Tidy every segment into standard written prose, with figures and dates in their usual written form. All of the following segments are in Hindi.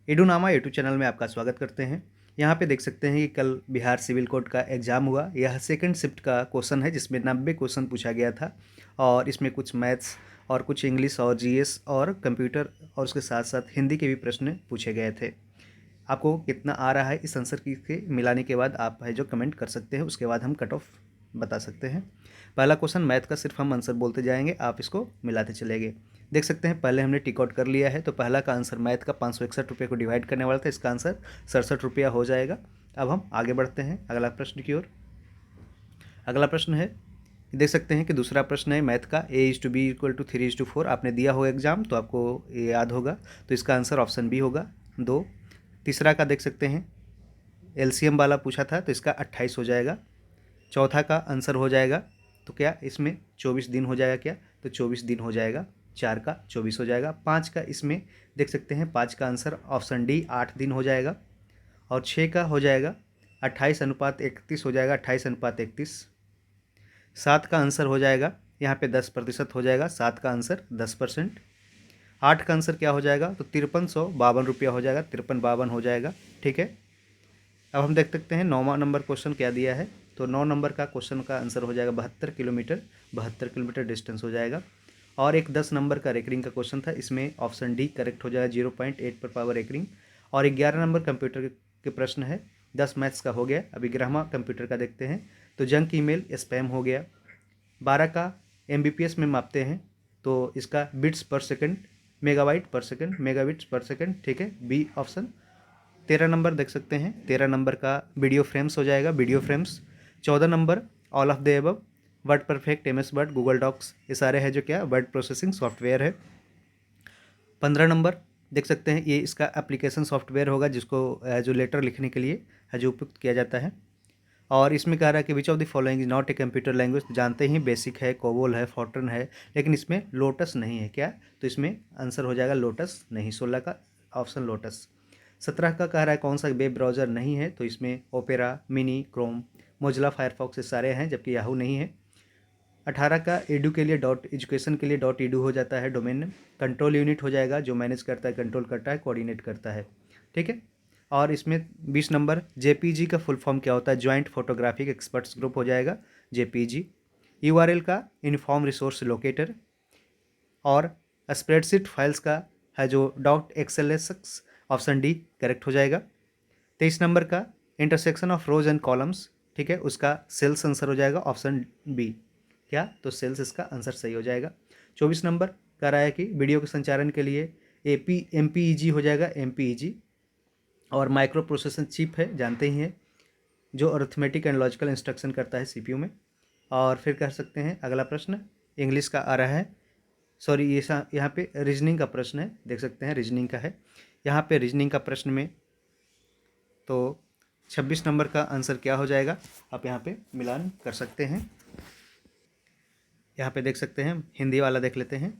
एडूनामा यूट्यूब चैनल में आपका स्वागत करते हैं। यहाँ पे देख सकते हैं कि कल बिहार सिविल कोड का एग्ज़ाम हुआ। यह सेकंड शिफ्ट का क्वेश्चन है जिसमें 90 क्वेश्चन पूछा गया था और इसमें कुछ मैथ्स और कुछ इंग्लिश और जीएस और कंप्यूटर और उसके साथ साथ हिंदी के भी प्रश्न पूछे गए थे। आपको कितना आ रहा है इस आंसर के मिलाने के बाद आप है जो कमेंट कर सकते हैं, उसके बाद हम कट ऑफ बता सकते हैं। पहला क्वेश्चन मैथ का सिर्फ हम आंसर बोलते जाएंगे, आप इसको मिलाते चलेंगे। देख सकते हैं पहले हमने टिक आउट कर लिया है, तो पहला का आंसर मैथ का 561 रुपये को डिवाइड करने वाला था, इसका आंसर 67 रुपया हो जाएगा। अब हम आगे बढ़ते हैं अगला प्रश्न की ओर। अगला प्रश्न है, देख सकते हैं कि दूसरा प्रश्न है मैथ का A/B = 3:4। आपने दिया हो एग्जाम तो आपको ये याद होगा, तो इसका आंसर ऑप्शन बी होगा 2। तीसरा का देख सकते हैं एलसीएम वाला पूछा था तो इसका 28 हो जाएगा। चौथा का आंसर हो जाएगा तो क्या इसमें 24 दिन हो जाएगा, क्या तो 24 दिन हो जाएगा। 4 का 24 हो जाएगा। 5 का इसमें देख सकते हैं 5 का आंसर ऑप्शन डी 8 दिन हो जाएगा। और 6 का हो जाएगा 28:31 हो जाएगा, 28:31। 7 का आंसर हो जाएगा यहाँ पे 10% हो जाएगा, 7 का आंसर 10%। 8 का आंसर क्या हो जाएगा तो 5352 रुपया हो जाएगा, 5352 हो जाएगा। ठीक है, अब हम देख सकते हैं 9वां नंबर क्वेश्चन क्या दिया है। तो 9 नंबर का क्वेश्चन का आंसर हो जाएगा 72 किलोमीटर, 72 किलोमीटर डिस्टेंस हो जाएगा। और एक 10 नंबर का रेकरिंग का क्वेश्चन था, इसमें ऑप्शन डी करेक्ट हो जाएगा, 0.8 पर पावर रेकरिंग। और 11 नंबर कंप्यूटर के प्रश्न है, 10 मैथ्स का हो गया। अभी 11वां कंप्यूटर का देखते हैं, तो जंक ईमेल स्पैम हो गया। 12 का एमबीपीएस में मापते हैं तो इसका बिट्स पर सेकंड, मेगाबाइट पर सेकंड, मेगाबिट्स पर सेकंड। ठीक है, बी ऑप्शन। 13 नंबर देख सकते हैं, 13 नंबर का वीडियो फ्रेम्स हो जाएगा, video frames. 14 number all of the above, WordPerfect, MS Word, Google Docs, ये सारे है जो क्या वर्ड प्रोसेसिंग सॉफ्टवेयर है। 15 नंबर देख सकते हैं, ये इसका एप्लीकेशन सॉफ्टवेयर होगा जिसको जो लेटर लिखने के लिए है जो उपयुक्त किया जाता है। और इसमें कह रहा है कि which of the following is not a computer language. जानते ही बेसिक है, कोबोल है, फॉर्ट्रन है, लेकिन इसमें लोटस नहीं है। क्या तो इसमें आंसर हो जाएगा लोटस नहीं, 16 का ऑप्शन लोटस। 17 का कह रहा है कौन सा वेब ब्राउज़र नहीं है, तो इसमें opera, mini, Chrome, Mozilla Firefox ये सारे हैं, जबकि याहू नहीं है। 18 का एडू के लिए डॉट एजुकेशन के लिए डॉट edu हो जाता है डोमेन। कंट्रोल यूनिट हो जाएगा, जो मैनेज करता है, कंट्रोल करता है, कोऑर्डिनेट करता है। ठीक है, और इसमें 20 नंबर जेपीजी का फुल फॉर्म क्या होता है, ज्वाइंट फोटोग्राफिक एक्सपर्ट्स ग्रुप हो जाएगा जेपीजी। यूआरएल का यूनिफॉर्म रिसोर्स लोकेटर। और स्प्रेडशीट फाइल्स का है जो dot XLSX, option D correct हो जाएगा। 23 नंबर का intersection of rose and columns, ठीक है, उसका सेल्स आंसर हो जाएगा, ऑप्शन बी। क्या तो सेल्स इसका आंसर सही हो जाएगा। 24 नंबर कह रहा है कि वीडियो के संचारण के लिए एमपीईजी हो जाएगा, एमपीईजी। और माइक्रो प्रोसेसर चिप है, जानते ही हैं, जो अर्थमेटिक एंड लॉजिकल इंस्ट्रक्शन करता है सीपीयू में। और फिर कह सकते हैं अगला प्रश्न इंग्लिश का आ रहा है, सॉरी ये यहाँ पे रीजनिंग का प्रश्न है, देख सकते हैं रीजनिंग का है। यहाँ पे रीजनिंग का प्रश्न में तो 26 नंबर का आंसर क्या हो जाएगा, आप यहाँ पे मिलान कर सकते हैं। यहाँ पे देख सकते हैं, हिंदी वाला देख लेते हैं।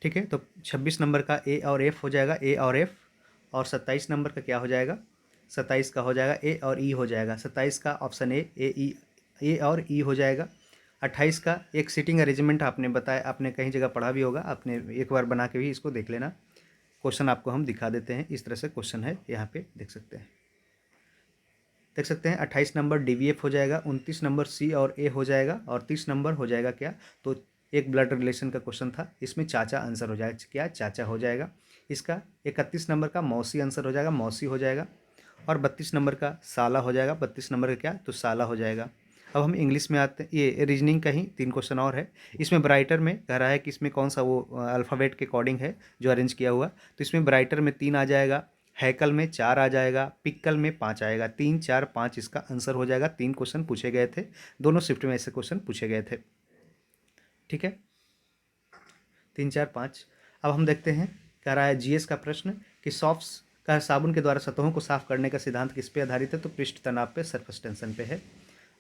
ठीक है, तो 26 नंबर का ए और एफ हो जाएगा, ए और एफ। और 27 नंबर का क्या हो जाएगा, 27 का हो जाएगा ए और ई हो जाएगा। 27 का ऑप्शन ए और ई हो जाएगा। 28 का एक सीटिंग अरेंजमेंट आपने बताया, आपने कहीं जगह पढ़ा भी होगा, आपने एक बार बना के भी इसको देख लेना। क्वेश्चन आपको हम दिखा देते हैं, इस तरह से क्वेश्चन है, यहाँ पे देख सकते हैं। देख सकते हैं 28 नंबर डीवीएफ हो जाएगा, 29 नंबर सी और ए हो जाएगा, और 30 नंबर हो जाएगा क्या तो एक ब्लड रिलेशन का क्वेश्चन था, इसमें चाचा आंसर हो जाएगा, क्या चाचा हो जाएगा। इसका 31 नंबर का मौसी आंसर हो जाएगा, मौसी हो जाएगा। और 32 नंबर का साला हो जाएगा, 32 नंबर का क्या तो साला हो जाएगा। अब हम इंग्लिश में आते हैं, ये रीजनिंग का ही 3 क्वेश्चन और है। इसमें ब्राइटर में कह रहा है कि इसमें कौन सा वो अल्फ़ाबेट के अकॉर्डिंग है जो अरेंज किया हुआ, तो इसमें ब्राइटर में 3 आ जाएगा, हैकल में 4 आ जाएगा, पिक्कल में 5 आएगा। 3, 4, 5 इसका आंसर हो जाएगा। 3 क्वेश्चन पूछे गए थे, दोनों शिफ्ट में ऐसे क्वेश्चन पूछे गए थे। ठीक है, 3, 4, 5। अब हम देखते हैं, कह रहा है जीएस का प्रश्न कि सॉफ्ट्स का साबुन के द्वारा सतहों को साफ करने का सिद्धांत किस पे आधारित है, तो पृष्ठ तनाव पे, सरफेस टेंशन पे है।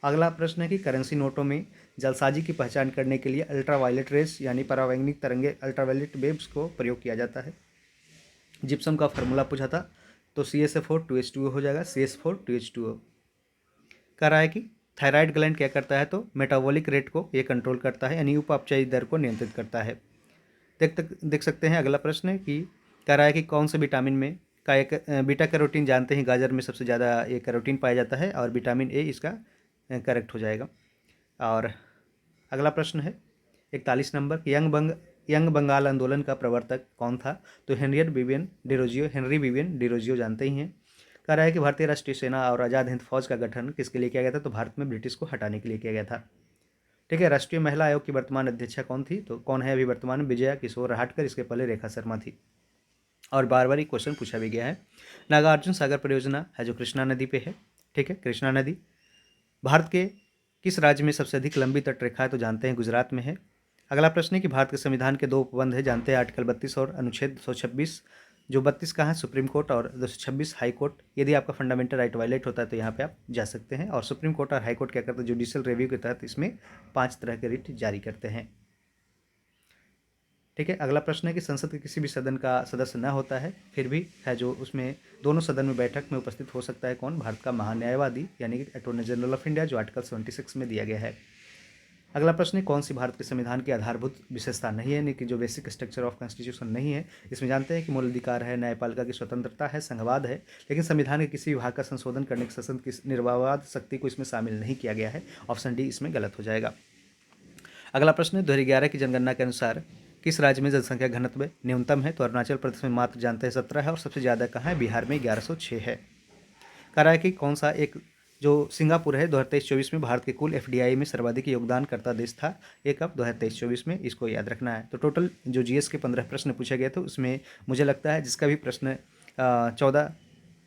अगला प्रश्न है कि करेंसी नोटों में जालसाजी की पहचान करने के लिए अल्ट्रावायलेट रेस यानी परावैंगनिक तरंगे, अल्ट्रावायलेट वेव्स को प्रयोग किया जाता है। जिप्सम का फार्मूला पूछा था, तो CSF4 2H2O हो जाएगा, CH4 2H2O। कह रहा है कि थायराइड ग्लैंड क्या करता है, तो मेटाबॉलिक रेट को ये कंट्रोल करता है, यानी उपापचयी दर को नियंत्रित करता है। देख सकते हैं अगला प्रश्न है कि कह रहा है कि कौन से विटामिन में का एक बीटा कैरोटीन जानते हैं गाजर में सबसे ज़्यादा ये कैरोटीन पाया जाता है और विटामिन ए इसका करेक्ट हो जाएगा। और अगला प्रश्न है 41 नंबर, यंग बंगाल आंदोलन का प्रवर्तक कौन था? तो हेनरी विवियन डिरोजियो जानते ही हैं। कह रहा है कि भारतीय राष्ट्रीय सेना और आज़ाद हिंद फौज का गठन किसके लिए किया गया था? तो भारत में ब्रिटिश को हटाने के लिए किया गया था। ठीक है, राष्ट्रीय महिला आयोग की वर्तमान अध्यक्षा कौन थी? तो कौन है अभी वर्तमान में? विजया किशोर राहटकर, इसके पहले रेखा शर्मा थी। और बार बार ये क्वेश्चन पूछा भी गया है। नागार्जुन सागर परियोजना है जो कृष्णा नदी पे है। ठीक है, कृष्णा नदी भारत के किस राज्य में सबसे अधिक लंबी तटरेखा है? तो जानते हैं गुजरात में है। अगला प्रश्न है कि भारत के संविधान के 2 उपबंध है, जानते हैं आर्टिकल 32 और अनुच्छेद 126। जो 32 कहाँ है? सुप्रीम कोर्ट, और 226 हाई कोर्ट। यदि आपका फंडामेंटल राइट वायलेट होता है तो यहाँ पे आप जा सकते हैं। और सुप्रीम कोर्ट और हाई कोर्ट क्या करते हैं? जुडिशियल रिव्यू के तहत इसमें 5 तरह के रिट जारी करते हैं। ठीक है, अगला प्रश्न है कि संसद के किसी भी सदन का सदस्य न होता है फिर भी है जो उसमें दोनों सदन में बैठक में उपस्थित हो सकता है कौन? भारत का महान्यायवादी यानी कि अटॉर्नी जनरल ऑफ इंडिया, जो आर्टिकल 76 में दिया गया है। अगला प्रश्न है कौन सी भारत के संविधान की आधारभूत विशेषता नहीं है, यानी कि जो बेसिक स्ट्रक्चर ऑफ कॉन्स्टिट्यूशन नहीं है। इसमें जानते हैं कि मूल अधिकार है, न्यायपालिका की स्वतंत्रता है, संघवाद है, लेकिन संविधान के किसी विभाग का संशोधन करने की सदन की निर्वाहवाद शक्ति को इसमें शामिल नहीं किया गया है। ऑप्शन डी इसमें गलत हो जाएगा। अगला प्रश्न है 2011 की जनगणना के अनुसार किस राज्य में जनसंख्या घनत्व न्यूनतम है? तो अरुणाचल प्रदेश में मात्र जानते हैं 17 है, और सबसे ज़्यादा कहाँ है? बिहार में 1106 है। कह रहा है कि कौन सा एक जो सिंगापुर है 2023-24 में भारत के कुल एफडीआई में सर्वाधिक योगदान करता देश था। ये कब? 2023-24 में, इसको याद रखना है। तो टोटल जो जीएस के 15 प्रश्न पूछे गए थे उसमें मुझे लगता है जिसका भी प्रश्न 14,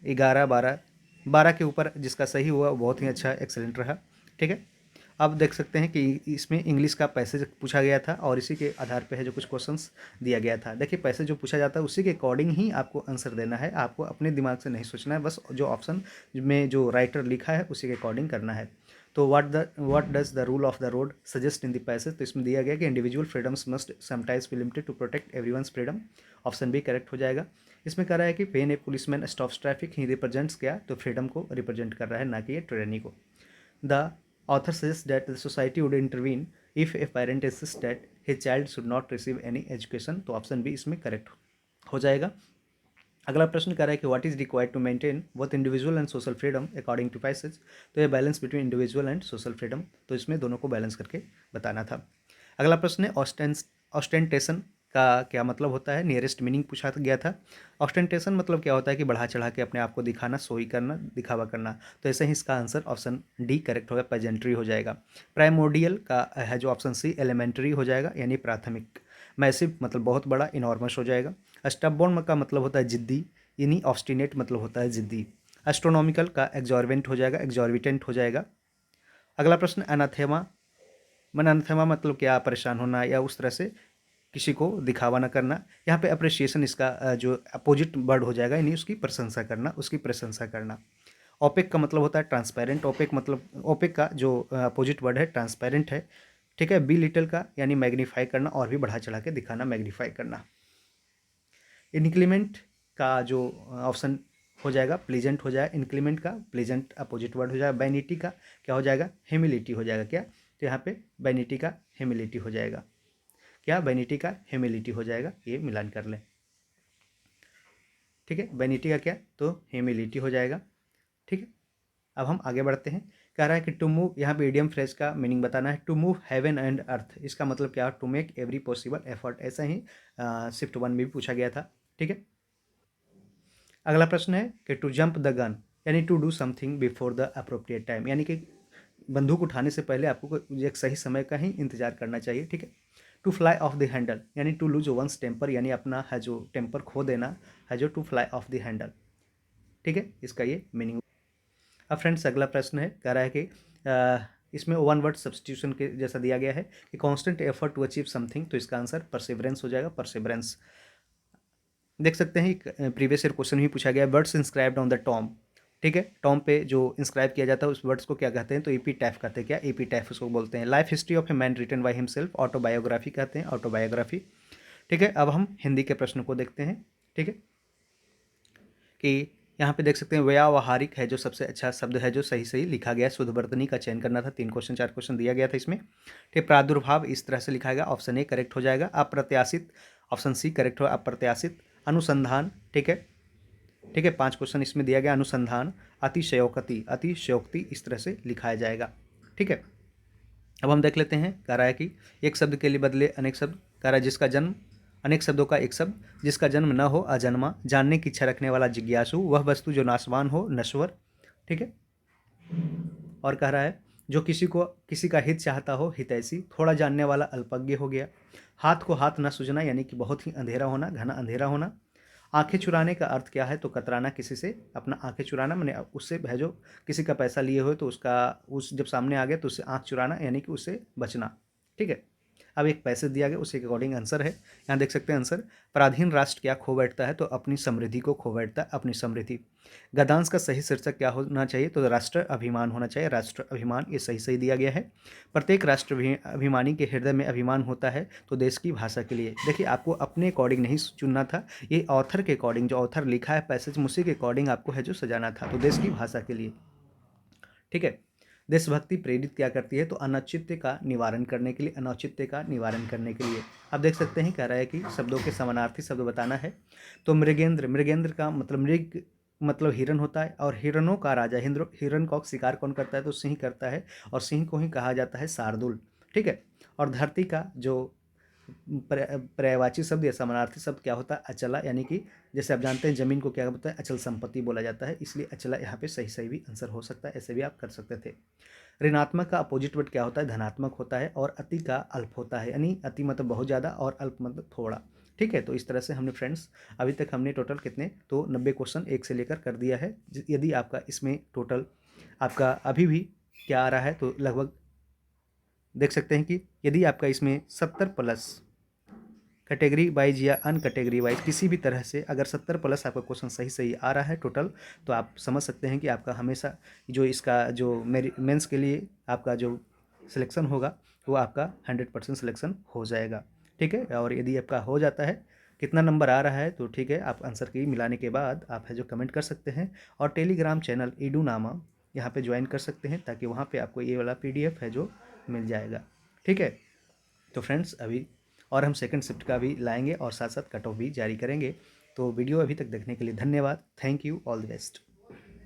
11, 12 के ऊपर जिसका सही हुआ वो बहुत ही अच्छा एक्सेलेंट रहा। ठीक है, अब देख सकते हैं कि इसमें इंग्लिश का पैसेज पूछा गया था और इसी के आधार पे है जो कुछ क्वेश्चंस दिया गया था। देखिए पैसेज जो पूछा जाता है उसी के अकॉर्डिंग ही आपको आंसर देना है, आपको अपने दिमाग से नहीं सोचना है, बस जो ऑप्शन में जो राइटर लिखा है उसी के अकॉर्डिंग करना है। तो what does the rule of the road suggest in the passage? तो इसमें दिया गया कि individual freedoms must sometimes be limited to protect everyone's freedom. Option B correct हो जाएगा। इसमें कह रहा है कि when a policeman stops traffic he represents क्या? तो फ्रीडम को रिप्रेजेंट कर रहा है, ना कि ये टायरनी को। The author suggests that the society would intervene if a parent insists that his child should not receive any education। तो ऑप्शन बी इसमें करेक्ट हो जाएगा। अगला प्रश्न कर रहा है कि what is required to maintain both individual and social freedom according to passage? तो ये balance between individual and social freedom, तो इसमें दोनों को बैलेंस करके बताना था। अगला प्रश्न है ऑस्टेंटेशन का क्या मतलब होता है? नियरेस्ट मीनिंग पूछा गया था। ऑस्टेंटेशन मतलब क्या होता है कि बढ़ा चढ़ा के अपने आप को दिखाना, सोई करना, दिखावा करना। तो ऐसे ही इसका आंसर ऑप्शन डी करेक्ट होगा, पेजेंट्री हो जाएगा। प्राइमोर्डियल का है जो ऑप्शन सी एलिमेंट्री हो जाएगा यानी प्राथमिक। मैसिव मतलब बहुत बड़ा, इनॉर्मस हो जाएगा। स्टबबोर्न का मतलब होता है जिद्दी, यानी ऑब्स्टिनेट मतलब होता है जिद्दी। एस्ट्रोनॉमिकल का एग्जॉर्वेंट हो जाएगा, एग्जॉर्बिटेंट हो जाएगा। अगला प्रश्न अनाथेमा अनाथेमा मतलब क्या? परेशान होना या उस तरह से किसी को दिखावा न करना। यहाँ पे अप्रिसिएशन इसका जो अपोजिट वर्ड हो जाएगा, यानी उसकी प्रशंसा करना, उसकी प्रशंसा करना। ओपेक का मतलब होता है ट्रांसपेरेंट। ओपेक का जो अपोजिट वर्ड है ट्रांसपेरेंट है। ठीक है, बी लिटिल का यानी मैग्नीफाई करना और भी बढ़ा चढ़ा के दिखाना, मैग्नीफाई करना। इनक्लीमेंट का जो ऑप्शन हो जाएगा प्लीजेंट हो जाएगा। इनक्लीमेंट का प्लीजेंट अपोजिट वर्ड हो जाएगा। बैनिटी का क्या हो जाएगा? ह्यूमिलिटी हो जाएगा। क्या? तो यहाँ पे बैनिटी का ह्यूमिलिटी हो जाएगा। क्या? बैनिटी का ह्यूमिलिटी हो जाएगा, ये मिलान कर लें। ठीक है, बैनिटी का क्या? तो ह्यूमिलिटी हो जाएगा। ठीक है, अब हम आगे बढ़ते हैं। कह रहा है कि टू मूव, यहाँ पे इडियम फ्रेज का मीनिंग बताना है। To move heaven and earth, इसका मतलब क्या? To make every possible effort. ऐसा ही शिफ्ट 1 में भी पूछा गया था। ठीक है, अगला प्रश्न है कि टू जंप द गन यानी to do something before the appropriate time, यानी कि बंदूक उठाने से पहले आपको एक सही समय का ही इंतजार करना चाहिए। ठीक है, to fly off the handle यानी टू लूज वंस टेम्पर, यानी अपना है जो टेम्पर खो देना है जो to fly off the handle. ठीक है, इसका ये मीनिंग। अब फ्रेंड्स अगला प्रश्न है, कह रहा है कि इसमें वन वर्ड सब्सटीट्यूशन के जैसा दिया गया है कि constant effort to achieve something, तो इसका आंसर परसिवरेंस हो जाएगा, परसिवरेंस। देख सकते हैं प्रीवियस ईयर क्वेश्चन भी पूछा गया, words inscribed on the Tom. ठीक है, टॉम पे जो इंस्क्राइब किया जाता है उस वर्ड्स को क्या कहते हैं? तो एपीटैफ कहते हैं। क्या? एपीटैफ उसको बोलते हैं। Life history of a man written by himself, autobiography कहते हैं, ऑटोबायोग्राफी। ठीक है, अब हम हिंदी के प्रश्न को देखते हैं। ठीक है, कि यहाँ पे देख सकते हैं व्यावहारिक है जो सबसे अच्छा शब्द है जो सही सही लिखा गया है। शुद्धवर्तनी का चयन करना था, 3 क्वेश्चन 4 क्वेश्चन दिया गया था इसमें। ठीक, प्रादुर्भाव इस तरह से लिखा गया, ऑप्शन ए करेक्ट हो जाएगा। अप्रत्याशित, ऑप्शन सी करेक्ट हो, अप्रत्याशित। अनुसंधान, ठीक है, ठीक है, 5 क्वेश्चन इसमें दिया गया। अनुसंधान, अतिशयोक्ति, अतिशयोक्ति इस तरह से लिखाया जाएगा। ठीक है, अब हम देख लेते हैं। कह रहा है कि एक शब्द के लिए बदले अनेक शब्द। कह रहा है जिसका जन्म, अनेक शब्दों का एक शब्द, जिसका जन्म न हो अजन्मा, जानने की इच्छा रखने वाला जिज्ञासु, वह वस्तु जो नाशवान हो नश्वर। ठीक है, और कह रहा है जो किसी का हित चाहता हो हितैषी, थोड़ा जानने वाला अल्पज्ञ हो गया। हाथ को हाथ न सूझना यानी कि बहुत ही अंधेरा होना, घना अंधेरा होना। आंखें चुराने का अर्थ क्या है? तो कतराना किसी से, अपना आंखें चुराना मैंने उससे भेजो, किसी का पैसा लिए हो तो उसका उस जब सामने आ गया तो उससे आंख चुराना यानी कि उससे बचना। ठीक है, अब एक पैसेज दिया गया, उसी के अकॉर्डिंग आंसर है। यहाँ देख सकते हैं आंसर। पराधीन राष्ट्र क्या खो बैठता है? तो अपनी समृद्धि को खो बैठता है, अपनी समृद्धि। गद्यांश का सही शीर्षक क्या होना चाहिए? तो राष्ट्र अभिमान होना चाहिए, राष्ट्र अभिमान, ये सही सही दिया गया है। प्रत्येक राष्ट्र अभिमानी के हृदय में अभिमान होता है तो देश की भाषा के लिए। देखिए, आपको अपने अकॉर्डिंग नहीं चुनना था, ये ऑथर के अकॉर्डिंग, जो ऑथर लिखा है पैसेज उसी के अकॉर्डिंग आपको है जो सजाना था, तो देश की भाषा के लिए। ठीक है, देशभक्ति प्रेरित क्या करती है? तो अनौचित्य का निवारण करने के लिए, अनौचित्य का निवारण करने के लिए। आप देख सकते हैं, कह रहा है कि शब्दों के समानार्थी शब्द बताना है। तो मृगेंद्र, मृगेंद्र का मतलब मृग मतलब हिरन होता है, और हिरनों का राजा, हिरन का शिकार कौन करता है? तो सिंह करता है, और सिंह को ही कहा जाता है शार्दुल। ठीक है, और धरती का जो पर्यायवाची शब्द या समानार्थी शब्द क्या होता है? अचला, यानी कि जैसे आप जानते हैं जमीन को क्या बोलते हैं? अचल संपत्ति बोला जाता है, इसलिए अचला यहाँ पे सही सही भी आंसर हो सकता है, ऐसे भी आप कर सकते थे। ऋणात्मक का अपोजिट वर्ड क्या होता है? धनात्मक होता है, और अति का अल्प होता है, यानी अति मतलब बहुत ज़्यादा और अल्प मतलब थोड़ा। ठीक है, तो इस तरह से हमने फ्रेंड्स अभी तक हमने टोटल कितने, तो 90 क्वेश्चन एक से लेकर कर दिया है। यदि आपका इसमें टोटल आपका अभी भी क्या आ रहा है, तो लगभग देख सकते हैं कि यदि आपका इसमें 70 प्लस कैटेगरी वाइज या अन कैटेगरी वाइज किसी भी तरह से अगर 70 प्लस आपका क्वेश्चन सही सही आ रहा है टोटल, तो आप समझ सकते हैं कि आपका हमेशा जो इसका जो मेरी मेंस के लिए आपका जो सिलेक्शन होगा वो आपका 100% सिलेक्शन हो जाएगा। ठीक है, और यदि आपका हो जाता है, कितना नंबर आ रहा है, तो ठीक है, आप आंसर की मिलाने के बाद आप है जो कमेंट कर सकते हैं, और टेलीग्राम चैनल ईडू नामा यहाँ पे ज्वाइन कर सकते हैं, ताकि वहाँ पे आपको ये वाला PDF है जो मिल जाएगा। ठीक है, तो फ्रेंड्स अभी और हम सेकंड शिफ्ट का भी लाएंगे और साथ साथ कट ऑफ भी जारी करेंगे। तो वीडियो अभी तक देखने के लिए धन्यवाद। Thank you, all the best.